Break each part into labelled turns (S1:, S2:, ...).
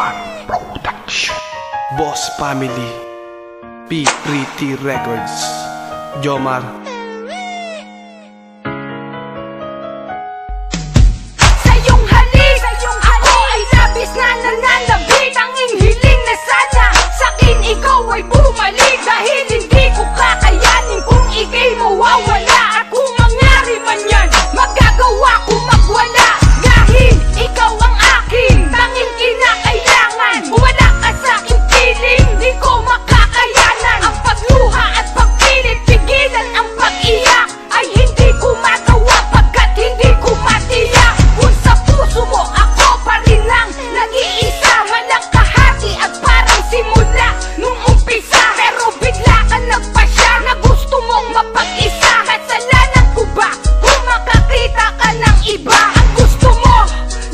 S1: One Production.
S2: Boss Family, P. Pretty Records, Jomar.
S3: Sa iyong halik, ako ay labis na nananabik. Tanging hiling na sana sa'kin ikaw ay bumalik. Dahil hindi ko kakayanin kung ika'y mawawala. At kung mangyari man yan, magagawa ko magwala. Dahil ikaw ang aking tanging kinakailangan. Wala ka sa'king piling, di ko makakayanan. Ang pagluha at pagpilit, pigilan ang pag-iyak ay hindi ko magawa pagkat hindi ko matiyak. Kung sa puso mo ako pa rin lang nag-iisa, walang kahati at parang simula nung umpisa. Pero bigla ka nagpasya na gusto mong mapag-isa. Kasalanan ko ba kung makakita ka ng iba? Ang gusto mo,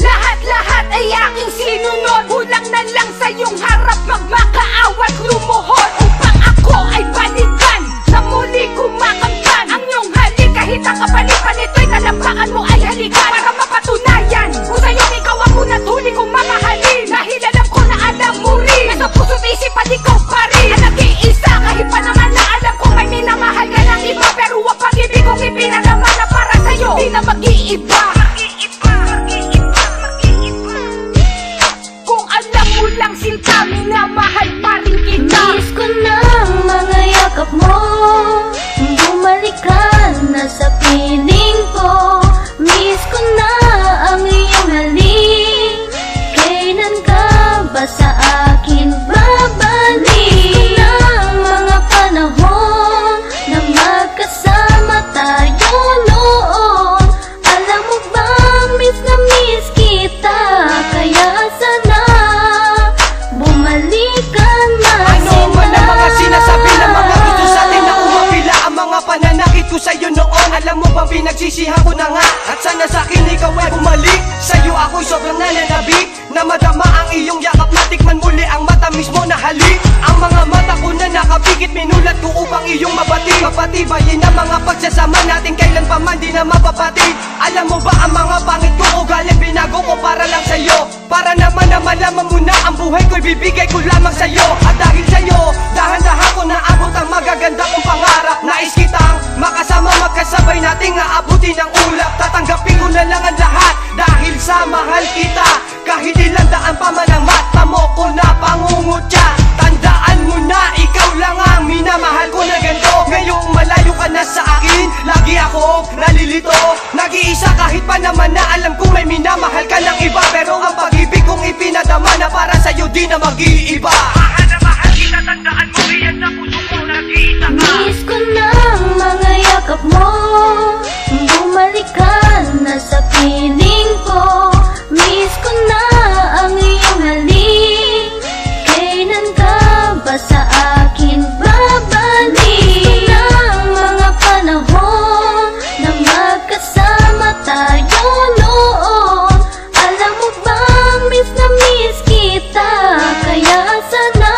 S3: lahat-lahat ay aking sinunod. Kulang na lang sa iyong harap magmakaawat lumuhod upang ako ay balikan na muli kumakamtan. Ang iyong halik kahit ang kapalit-palit ito'y talampakan mo ay halikan para mapatunayan kung sa'yo'ng ikaw ang unat huli kong mamahalin. Dahil alam ko na alam mo rin nasa puso't isip at ikaw pa rin ang nag-iisa. Kahit pa naman na alam ko may minamahal ka ng iba, pero ang pag-ibig kong ipinalaman na para sa'yo di na mag-iiba. Kung alam mo lang sinta, minamahal pa rin kita.
S4: Miss ko na mga yakap mo, bumalik ka na sa piling ko. Miss ko na ang iyong halik, kailan ka ba sa akin babalik? Miss ko na mga panahon na magkasama tayo noon. Alam mo ba, miss na miss kita, kaya sana bumalik ka na.
S2: Ano man ang mga sinasabi ng mga gusto sa atin na umapila ang mga pananakit ko sa'yo noon. Alam mo bang pinagsisihan ko na nga, at sana sa'kin ikaw ay bumalik. Sa'yo ako'y sobrang nananabik, na madama ang iyong yakap, matikman muli ang matamis mo na halik. Ang mga mata ko na nakapikit, minulat ko upang iyong mabatid. Mapatibayin ang mga pagsasama natin, kailan pa man di na mapapatid. Alam mo ba ang mga pangit kong ugali, binago ko para lang sa'yo, para naman na malaman mo na ang buhay ko'y bibigay ko lamang sa'yo. At dahil sa'yo, dahan-dahan ko naabot ang magaganda kong pangarap. Nais kitang makasama, magkasabay nating aabutin ang ulap. Tatanggapin ko na lang ang lahat dahil sa mahal kita. Kahit ilang daan pa man ang mata mo ko na pangungutya, tandaan mo na ikaw lang ang minamahal ko na ganito. Ngayong malayo ka na sa akin, lagi ako nalilito. Nag-iisa kahit pa naman na alam kong may minamahal ka ng iba, pero ang pag-ibig kong ipinadama na para sa'yo di na mag-iiba. Mahal na mahal kita, tandaan mo iyan sa puso ko, nag-iisa ka.
S4: Miss ko na mga yakap mo, bumalik ka na sa piling ko. Miss ko na ang iyong halik, kailan ka ba sa akin babalik? Miss ko na mga panahon na magkasama tayo noon. Alam mo ba, miss na miss kita, kaya sana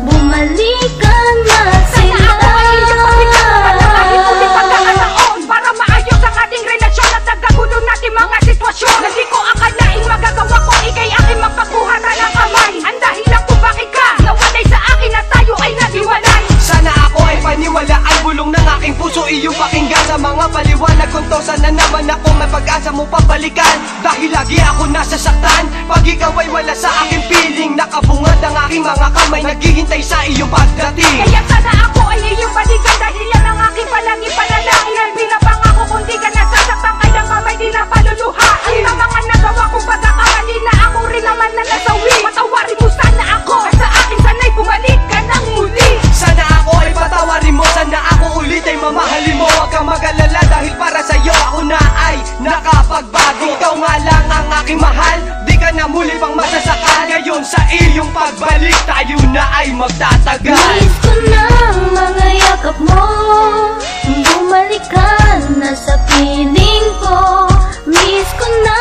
S4: bumalik ka na
S3: Sana
S4: sila.
S3: ako ay iyong pagkakaroon ng kahit ulit pagkakataon, para maayos ang ating relasyon at nagkagulo natin mga sitwasyon. Hindi ko akalaing magagawa ko ikay aking magpakuhatan ng kamay. Ang dahilan kung bakit ka nawalay sa akin at tayo ay nadiwalay.
S2: Sana ako ay paniwala, ang bulong ng aking puso iyong pakinggan. Sa mga paliwanag kong to, sana naman ako may pag-asa mo pabalikan. Dahil lagi ako nasasaktan pag ikaw ay wala sa aking piling. Nakabungad ang aking mga kamay, naghihintay sa iyong pagdating.
S3: Kaya sana ako ay iyong balikan, dahil yan ang aking palagi panalangin. Ang pinapangako kung di ka nasasaktan, kayang kamay di na paluluhain. Ang mga nagawa kong pagkakamali na ako rin naman na nasawi. Patawarin mo sana ako, at sa akin sana'y bumalik ka ng muli.
S2: Sana ako ay patawarin mo, sana ako ulit ay mamahalin mo. Huwag kang mag-alala dahil para sa'yo ako na ay nakapagbago. Ikaw nga lang ang aking mahal, di ka na muli pang masasakal. Ngayon sa iyong pagbalik, tayo na ay magtatagal.
S4: Miss ko na mga yakap mo, bumalik ka na sa piling ko. Miss ko na